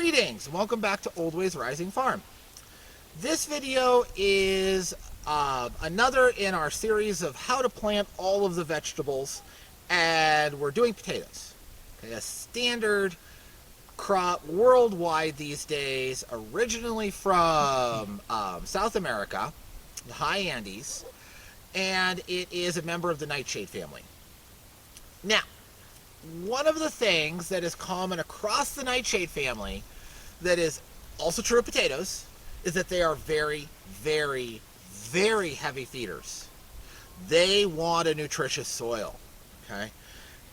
Greetings, and welcome back to Old Ways Rising Farm. This video is another in our series of how to plant all of the vegetables, and we're doing potatoes. Okay, a standard crop worldwide these days, originally from South America, the high Andes, and it is a member of the nightshade family. Now, one of the things that is common across the nightshade family that is also true of potatoes is that they are very, very, very heavy feeders. They want a nutritious soil, okay?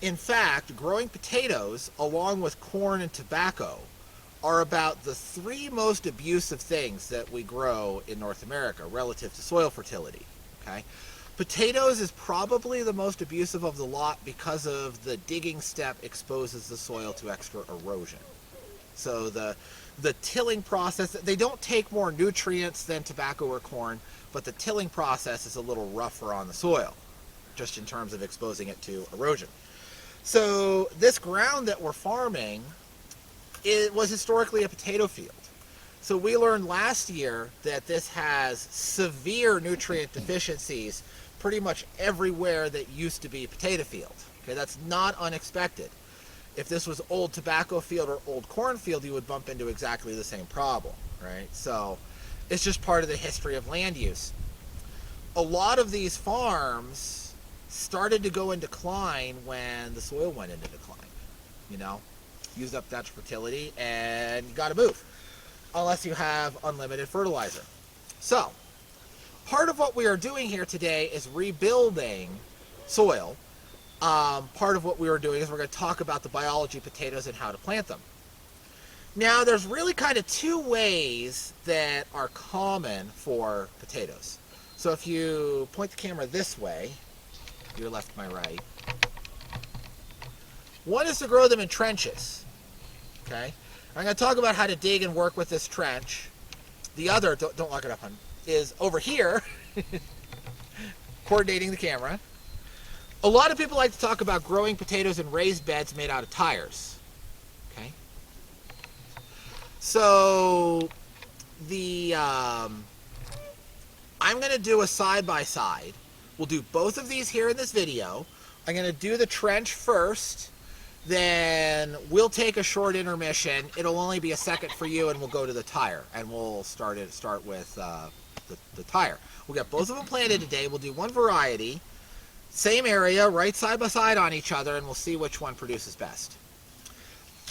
In fact, growing potatoes along with corn and tobacco are about the three most abusive things that we grow in North America relative to soil fertility, okay? Potatoes is probably the most abusive of the lot because of the digging step exposes the soil to extra erosion. So the tilling process, they don't take more nutrients than tobacco or corn, but the tilling process is a little rougher on the soil, just in terms of exposing it to erosion. So this ground that we're farming, it was historically a potato field. So we learned last year that this has severe nutrient deficiencies pretty much everywhere that used to be potato field. Okay, that's not unexpected. If this was old tobacco field or old corn field, you would bump into exactly the same problem, right? So it's just part of the history of land use. A lot of these farms started to go in decline when the soil went into decline. You know, used up that fertility and you gotta move, unless you have unlimited fertilizer. So part of what we are doing here today is rebuilding soil. Part of what we are doing is we're going to talk about the biology of potatoes and how to plant them. Now, there's really kind of two ways that are common for potatoes. So if you point the camera this way, your left, my right, one is to grow them in trenches. Okay? I'm going to talk about how to dig and work with this trench. The other, don't lock it up, hon, is over here, coordinating the camera. A lot of people like to talk about growing potatoes in raised beds made out of tires. Okay? So, I'm going to do a side-by-side. We'll do both of these here in this video. I'm going to do the trench first, then we'll take a short intermission. It'll only be a second for you, and we'll go to the tire, and we'll start with the tire. We'll get both of them planted today. We'll do one variety, same area, right side by side on each other, and we'll see which one produces best.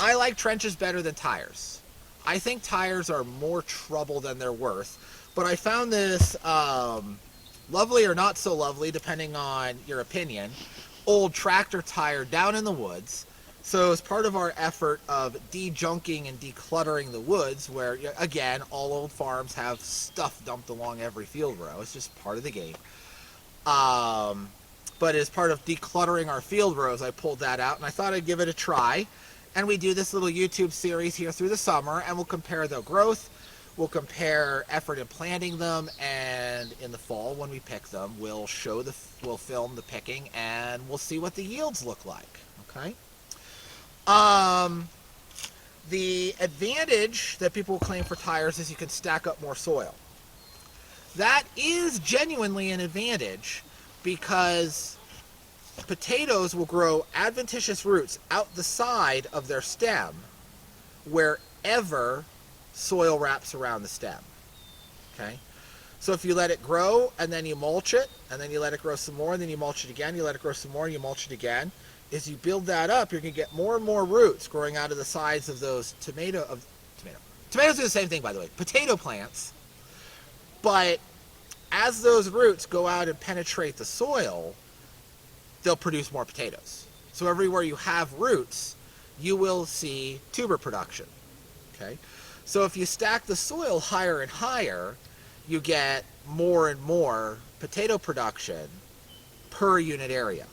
I like trenches better than tires. I think tires are more trouble than they're worth, but I found this lovely or not so lovely, depending on your opinion, old tractor tire down in the woods. So as part of our effort of de-junking and decluttering the woods, where, again, all old farms have stuff dumped along every field row. It's just part of the game. But as part of decluttering our field rows, I pulled that out, and I thought I'd give it a try. And we do this little YouTube series here through the summer, and we'll compare the growth. We'll compare effort in planting them, and in the fall, when we pick them, we'll film the picking, and we'll see what the yields look like. Okay? The advantage that people claim for tires is you can stack up more soil. That is genuinely an advantage because potatoes will grow adventitious roots out the side of their stem wherever soil wraps around the stem. Okay? So if you let it grow and then you mulch it, and then you let it grow some more, and then you mulch it again, you let it grow some more, and you mulch it again, as you build that up, you're going to get more and more roots growing out of the sides of those tomatoes do the same thing, by the way, potato plants. But as those roots go out and penetrate the soil, they'll produce more potatoes. So everywhere you have roots, you will see tuber production. Okay? So if you stack the soil higher and higher, you get more and more potato production per unit area.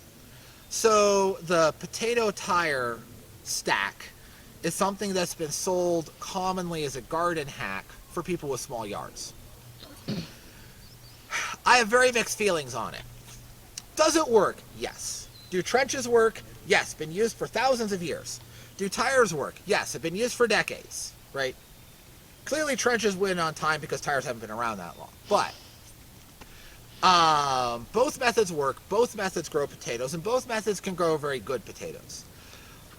So the potato tire stack is something that's been sold commonly as a garden hack for people with small yards. I have very mixed feelings on it. Does it work? Yes. Do trenches work? Yes. Been used for thousands of years. Do tires work? Yes. Have been used for decades. right? Clearly trenches win on time because tires haven't been around that long. But both methods work, both methods grow potatoes, and both methods can grow very good potatoes.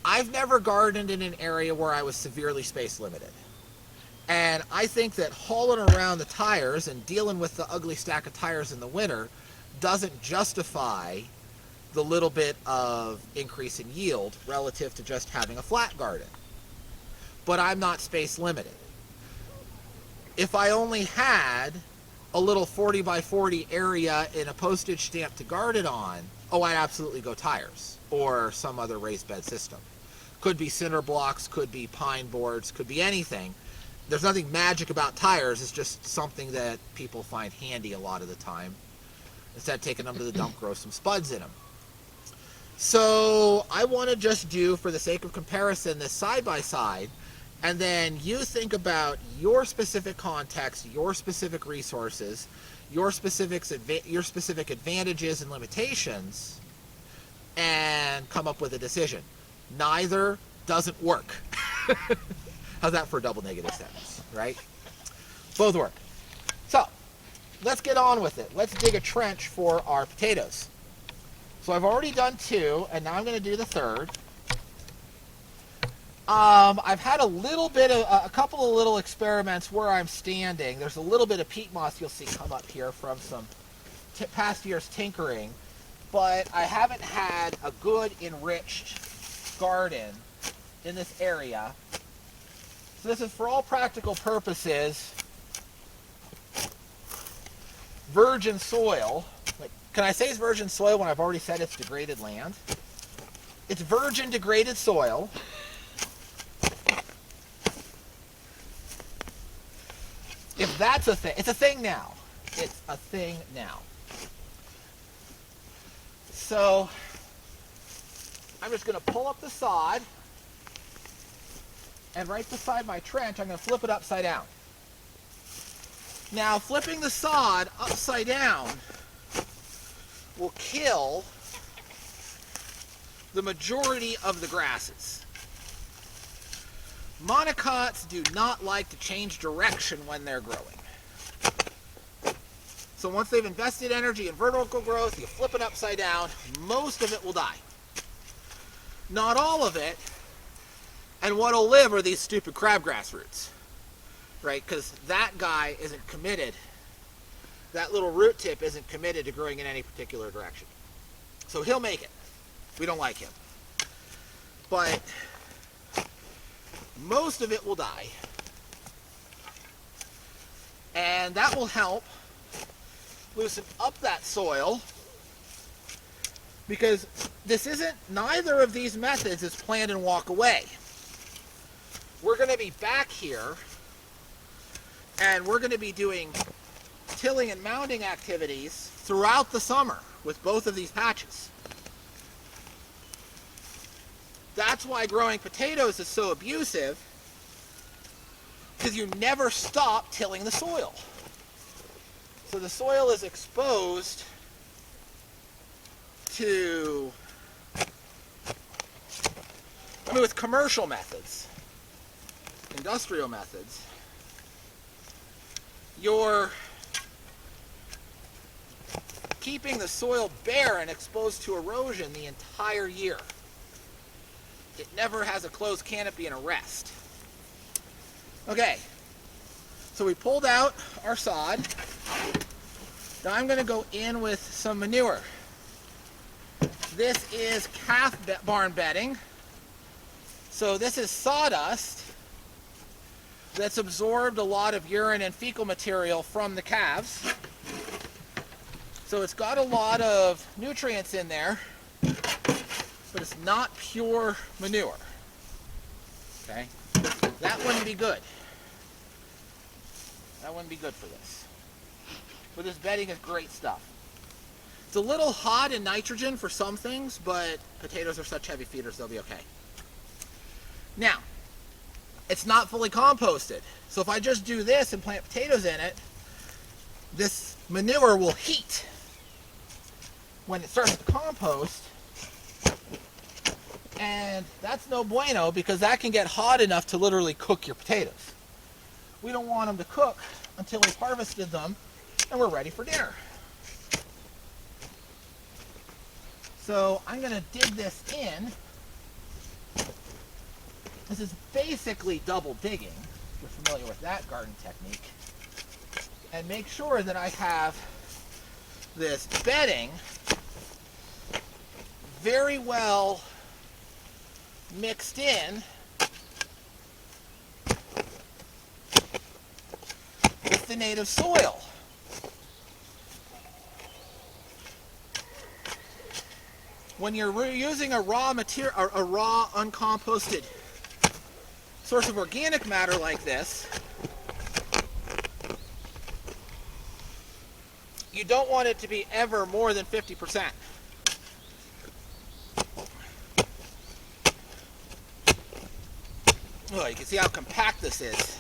I've never gardened in an area where I was severely space limited. And I think that hauling around the tires and dealing with the ugly stack of tires in the winter doesn't justify the little bit of increase in yield relative to just having a flat garden. But I'm not space limited. If I only had a little 40 by 40 area in a postage stamp to garden on, oh, I'd absolutely go tires or some other raised bed system. Could be cinder blocks, could be pine boards, could be anything. There's nothing magic about tires. It's just something that people find handy a lot of the time. Instead of taking them to the dump, grow some spuds in them. So I want to just do, for the sake of comparison, this side by side, and then you think about your specific context, your specific resources, your specific advantages and limitations, and come up with a decision. Neither doesn't work. How's that for a double negative sentence, right? Both work. So, let's get on with it. Let's dig a trench for our potatoes. So I've already done 2, and now I'm going to do the 3rd. I've had a couple of little experiments where I'm standing. There's a little bit of peat moss you'll see come up here from some past year's tinkering, but I haven't had a good enriched garden in this area. So this is, for all practical purposes, virgin soil. Like, can I say it's virgin soil when I've already said it's degraded land? It's virgin degraded soil. If that's a thing, it's a thing now. It's a thing now. So I'm just going to pull up the sod, and right beside my trench, I'm going to flip it upside down. Now, flipping the sod upside down will kill the majority of the grasses. Monocots do not like to change direction when they're growing. So once they've invested energy in vertical growth, you flip it upside down, most of it will die. Not all of it, and what'll live are these stupid crabgrass roots, right? Because that guy isn't committed. That little root tip isn't committed to growing in any particular direction. So he'll make it. We don't like him. But most of it will die. And that will help loosen up that soil, because neither of these methods is plant and walk away. We're going to be back here, and we're going to be doing tilling and mounding activities throughout the summer with both of these patches. That's why growing potatoes is so abusive, because you never stop tilling the soil. So the soil is exposed to, with commercial methods, industrial methods, you're keeping the soil bare and exposed to erosion the entire year. It never has a closed canopy and a rest. Okay, so we pulled out our sod. Now I'm going to go in with some manure. This is calf barn bedding. So this is sawdust that's absorbed a lot of urine and fecal material from the calves. So it's got a lot of nutrients in there, but it's not pure manure. Okay? That wouldn't be good. That wouldn't be good for this. But this bedding is great stuff. It's a little hot in nitrogen for some things, but potatoes are such heavy feeders, they'll be okay. Now, it's not fully composted. So if I just do this and plant potatoes in it, this manure will heat. When it starts to compost, And that's no bueno because that can get hot enough to literally cook your potatoes. We don't want them to cook until we've harvested them and we're ready for dinner. So I'm going to dig this in. This is basically double digging, if you're familiar with that garden technique. And make sure that I have this bedding very well mixed in with the native soil. When you're using a raw material, or a raw uncomposted source of organic matter like this, you don't want it to be ever more than 50%. Oh, you can see how compact this is.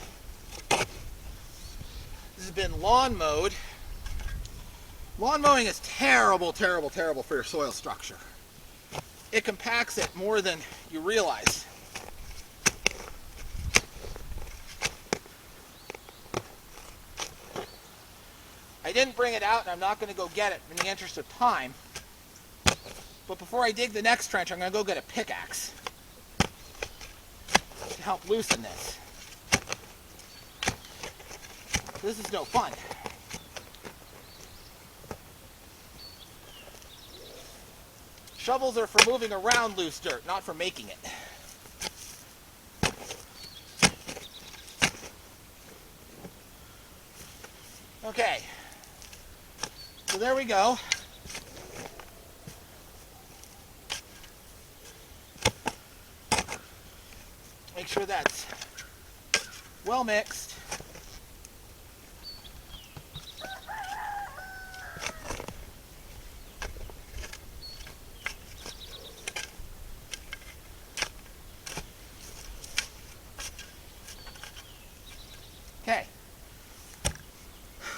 This has been lawn mowed. Lawn mowing is terrible, terrible, terrible for your soil structure. It compacts it more than you realize. I didn't bring it out and I'm not going to go get it in the interest of time. But before I dig the next trench, I'm going to go get a pickaxe to help loosen this. This is no fun. Shovels are for moving around loose dirt, not for making it. Okay, so there we go. Make sure that's well mixed. Okay,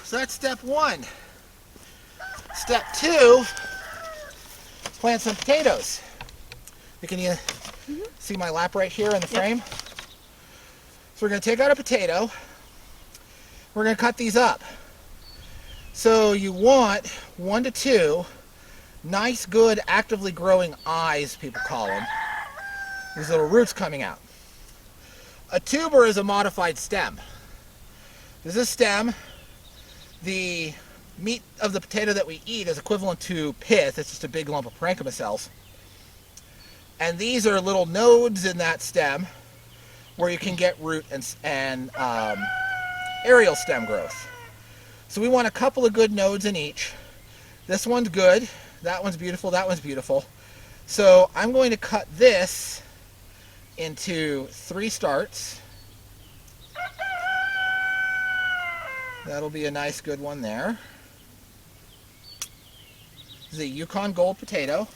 so that's step one. Step two, plant some potatoes. Can you see my lap right here in the frame? Yep. So we're going to take out a potato. We're going to cut these up. So you want 1 to 2 nice, good, actively growing eyes, people call them. These little roots coming out. A tuber is a modified stem. This is a stem. The meat of the potato that we eat is equivalent to pith. It's just a big lump of parenchyma cells. And these are little nodes in that stem where you can get root and aerial stem growth. So we want a couple of good nodes in each. This one's good. That one's beautiful. That one's beautiful. So I'm going to cut this into 3 starts. That'll be a nice good one there. This is a Yukon Gold potato.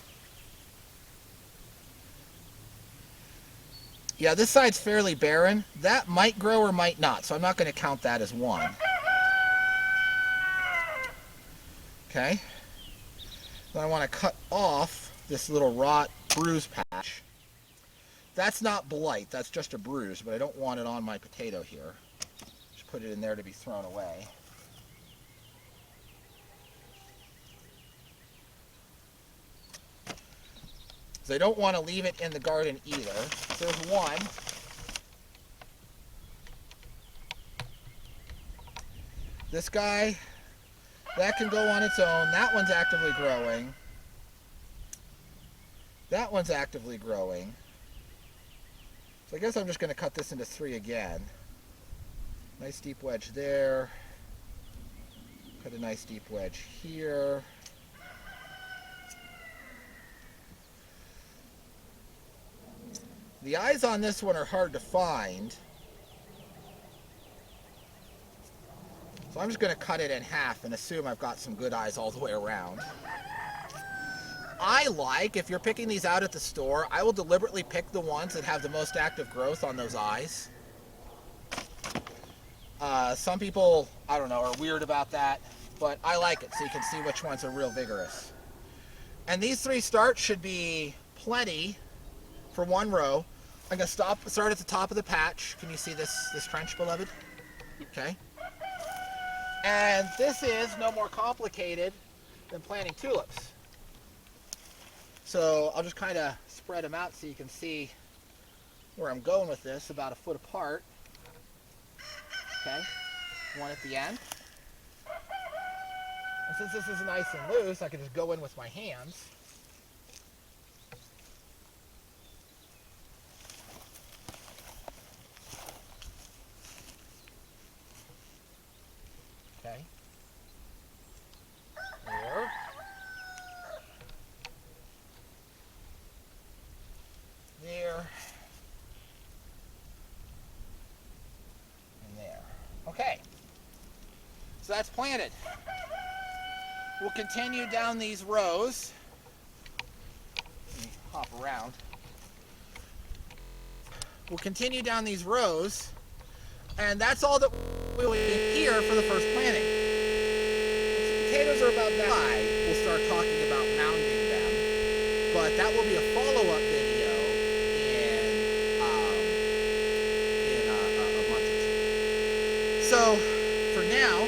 Yeah, this side's fairly barren. That might grow or might not, so I'm not going to count that as one. Okay. Then I want to cut off this little rot bruise patch. That's not blight, that's just a bruise, but I don't want it on my potato here. Just put it in there to be thrown away. So I don't want to leave it in the garden either. So there's one. This guy, that can go on its own. That one's actively growing. That one's actively growing. So I guess I'm just going to cut this into 3 again. Nice deep wedge there. Cut a nice deep wedge here. The eyes on this one are hard to find. So I'm just going to cut it in half and assume I've got some good eyes all the way around. I like, if you're picking these out at the store, I will deliberately pick the ones that have the most active growth on those eyes. Some people, I don't know, are weird about that, but I like it so you can see which ones are real vigorous. And these 3 starts should be plenty for one row. I'm going to start at the top of the patch. Can you see this trench, beloved? Okay. And this is no more complicated than planting tulips. So I'll just kind of spread them out so you can see where I'm going with this, about a foot apart. Okay, one at the end. And since this is nice and loose, I can just go in with my hands. Okay. There. There. And there. Okay. So that's planted. We'll continue down these rows. Let me hop around. We'll continue down these rows, and that's all that we'll do here for the first planting. Once the potatoes are about that high, we'll start talking about mounding them, but that will be a follow-up video in a month or two. So for now,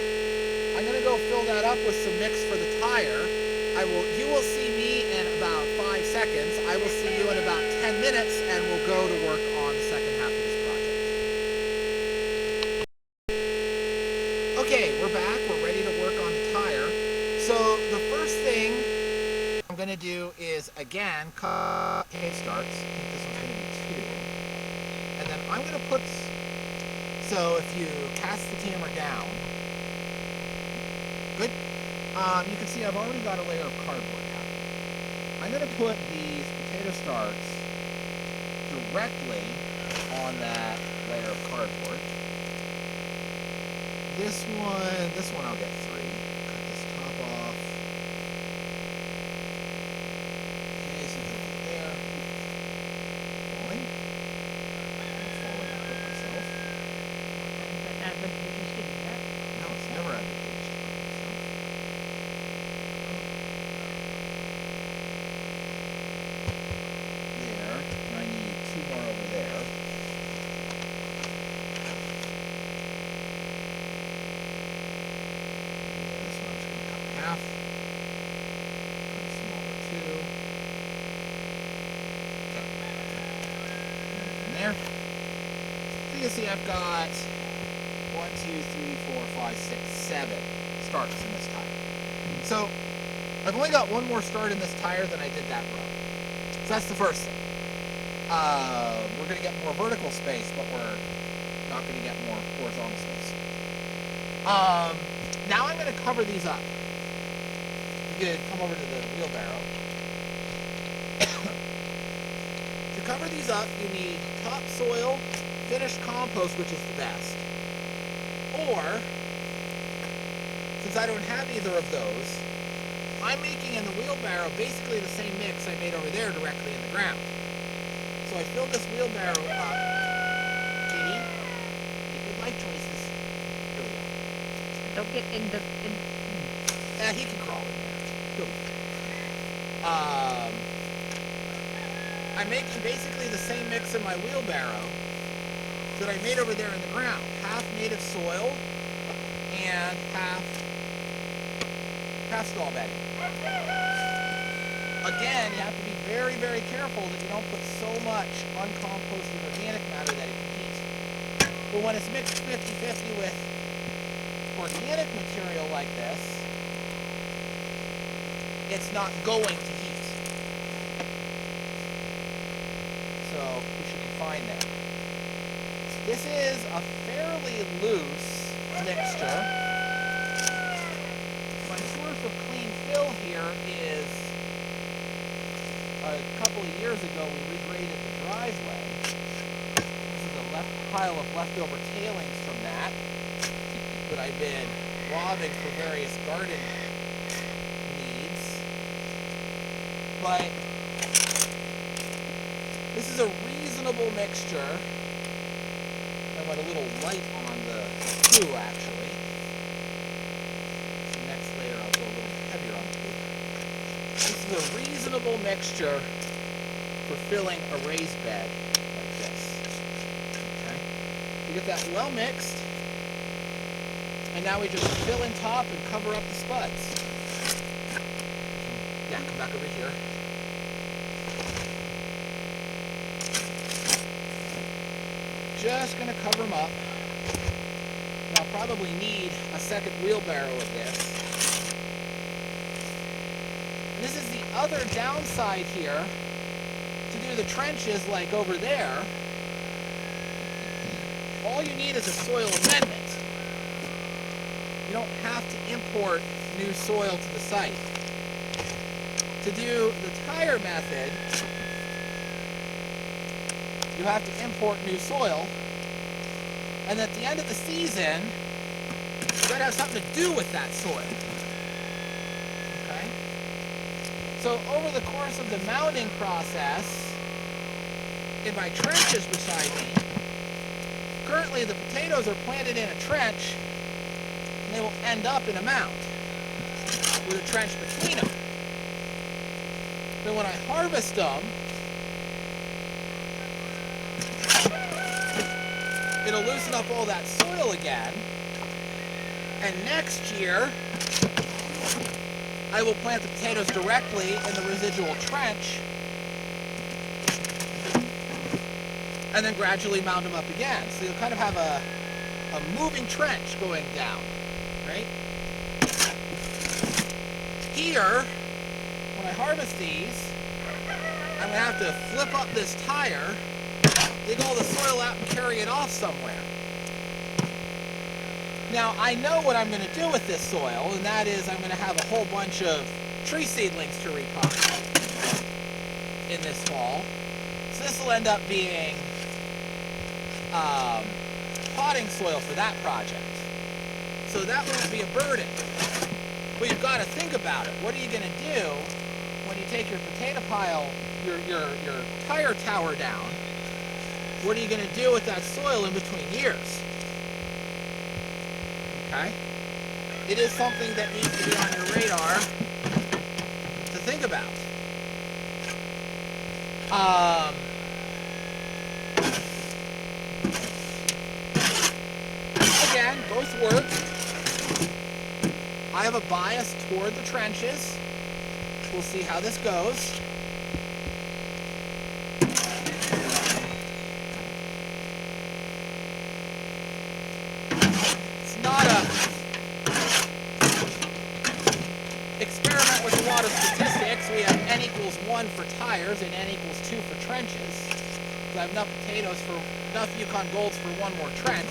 I'm going to go fill that up with some mix for the tire. You will see me in about 5 seconds. I will see you in about 10 minutes, and we'll go to work on the second half of this project. Okay, we're back. We're ready to work on the tire. So the first thing I'm going to do is, again, cut hay starts. I think this one's going to be 2. And then I'm going to put, so if you cast the camera down, good. You can see I've already got a layer of cardboard now. I'm going to put these potato starts directly on that layer of cardboard. This one I'll get 3. Cut this top off. Okay, so over there. Falling. I'm falling and hurt myself. Is that advantageous to do that? No, it's never advantageous to hurt myself. There, and I need 2 more over there. Yeah, this one I'm just going to cut in half. Cut a smaller 2. Okay. And then from there. So you can see I've got 1, 2, 3, 4, 5, 6, 7 starts in this tire. So I've only got 1 more start in this tire than I did that row. So that's the first thing. We're going to get more vertical space, but we're not going to get more horizontal space. Now I'm going to cover these up. You could come over to the wheelbarrow. To cover these up, you need topsoil, finished compost, which is the best. Or, since I don't have either of those, I'm making in the wheelbarrow basically the same mix I made over there directly in the ground. So I filled this wheelbarrow up. Kitty, make good life choices. Here we go. Don't get in the... Yeah, he can crawl in there. Cool. I'm making basically the same mix in my wheelbarrow that I made over there in the ground. Half native soil and half stall bedding. Again, you have to be very, very careful that you don't put so much uncomposted organic matter that it can heat. But when it's mixed 50-50 with organic material like this, it's not going to heat. So we should be fine there. This is a fairly loose mixture. My source of clean fill here is a couple of years ago we regraded the driveway. This is a pile of leftover tailings from that I've been lobbing for various garden needs. But this is a reasonable mixture. I went a little light on the poo, actually. So next layer I'll go a little heavier on the poo. This is a reasonable mixture for filling a raised bed like this. Okay? You get that well mixed, and now we just fill in top and cover up the spuds. Yeah, come back over here. Just gonna cover them up. Now, I'll probably need a second wheelbarrow of this. And this is the other downside here to do the trenches like over there. All you need is a soil amendment. You don't have to import new soil to the site. To do the tire method, you have to import new soil, and at the end of the season, you gotta have something to do with that soil. Okay? So over the course of the mounding process, in my trenches beside me, currently the potatoes are planted in a trench, and they will end up in a mound with a trench between them. Then when I harvest them, it'll loosen up all that soil again, and next year I will plant the potatoes directly in the residual trench and then gradually mound them up again. So you'll kind of have a moving trench going down, right? Here, when I harvest these, I'm going to have to flip up this tire, dig all the soil out and carry it off somewhere. Now, I know what I'm going to do with this soil, and that is I'm going to have a whole bunch of tree seedlings to repot in this fall. So this will end up being potting soil for that project. So that won't be a burden. But you've got to think about it. What are you going to do when you take your potato pile, your tire tower down? What are you going to do with that soil in between years? Okay? It is something that needs to be on your radar to think about. Again, both work. I have a bias toward the trenches. We'll see how this goes. It's not a experiment with a lot of statistics. We have n equals 1 for tires and n equals 2 for trenches. So I have enough potatoes for enough Yukon Golds for one more trench.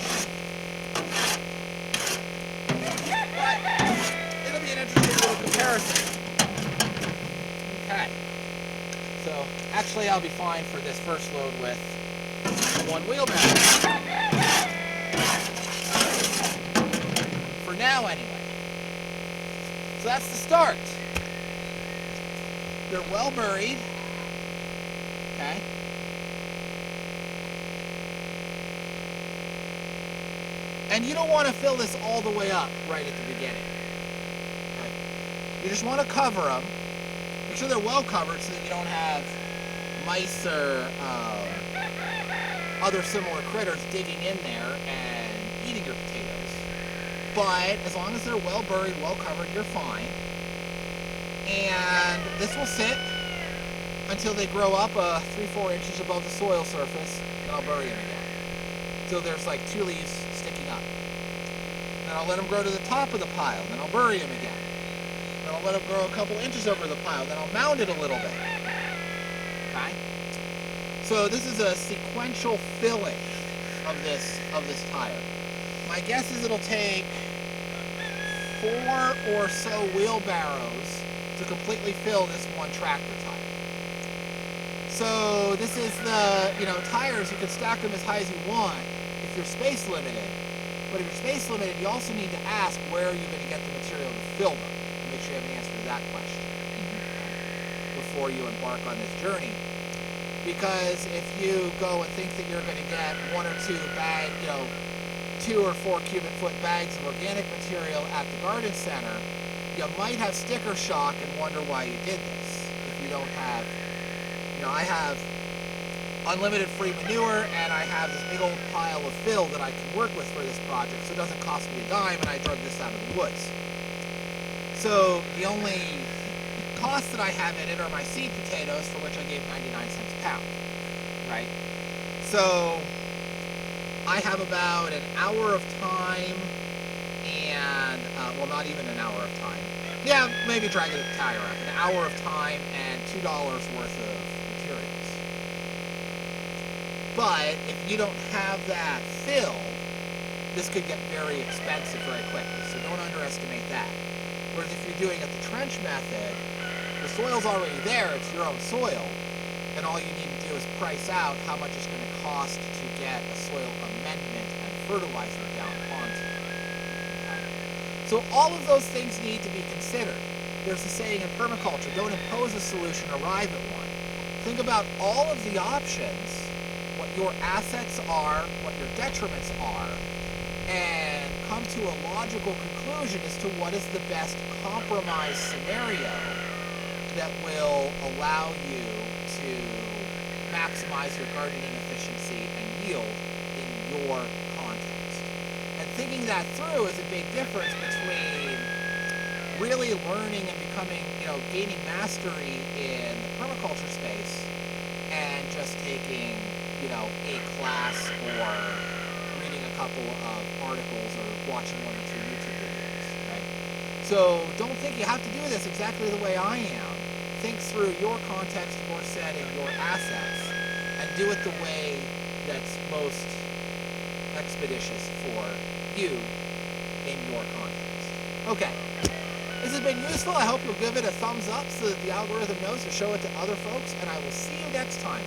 But it'll be an interesting little comparison. Okay. So actually I'll be fine for this first load with one wheelbarrow. For now anyway. So that's the start. They're well buried. Okay. And you don't want to fill this all the way up right at the beginning. Okay. You just want to cover them. Make sure they're well covered so that you don't have mice or other similar critters digging in there and eating your potatoes. But as long as they're well buried, well covered, you're fine. And this will sit until they grow up 3-4 inches above the soil surface, and I'll bury them again. So there's like 2 leaves sticking up. Then I'll let them grow to the top of the pile, then I'll bury them again. Then I'll let them grow a couple inches over the pile, then I'll mound it a little bit. Okay? So this is a sequential filling of this tire. My guess is it'll take 4 or so wheelbarrows to completely fill this one tractor tire. So this is the, tires, you can stack them as high as you want if you're space limited. But if you're space limited, you also need to ask where are you going to get the material to fill them, to make sure you have an answer to that question before you embark on this journey. Because if you go and think that you're going to get 1 or 2 bag, 2 or 4 cubic foot bags of organic material at the garden center, you might have sticker shock and wonder why you did this if you don't have I have unlimited free manure, and I have this big old pile of fill that I can work with for this project, so it doesn't cost me a dime, and I drug this out of the woods. So the only costs that I have in it are my seed potatoes, for which I gave 99 cents a pound, right? So I have about an hour of time, and well, not even an hour of time. Yeah, maybe drag the tire up. An hour of time and $2 worth of materials. But if you don't have that fill, this could get very expensive very quickly. So don't underestimate that. Whereas if you're doing it the trench method, the soil's already there. It's your own soil, and all you need to do is price out how much it's going to cost to get a soil amendment and fertilizer down onto it. Okay? So all of those things need to be considered. There's a saying in permaculture, don't impose a solution, arrive at one. Think about all of the options, what your assets are, what your detriments are, and come to a logical conclusion as to what is the best compromise scenario that will allow you to maximize your gardening efficiency and yield in your context. And thinking that through is a big difference between really learning and becoming, gaining mastery in the permaculture space and just taking, a class or reading a couple of articles or watching one or two YouTube videos, right? So don't think you have to do this exactly the way I am. Think through your context, your setting, your assets, and do it the way that's most expeditious for you in your context. Okay. This has been useful. I hope you'll give it a thumbs up so that the algorithm knows to show it to other folks, and I will see you next time.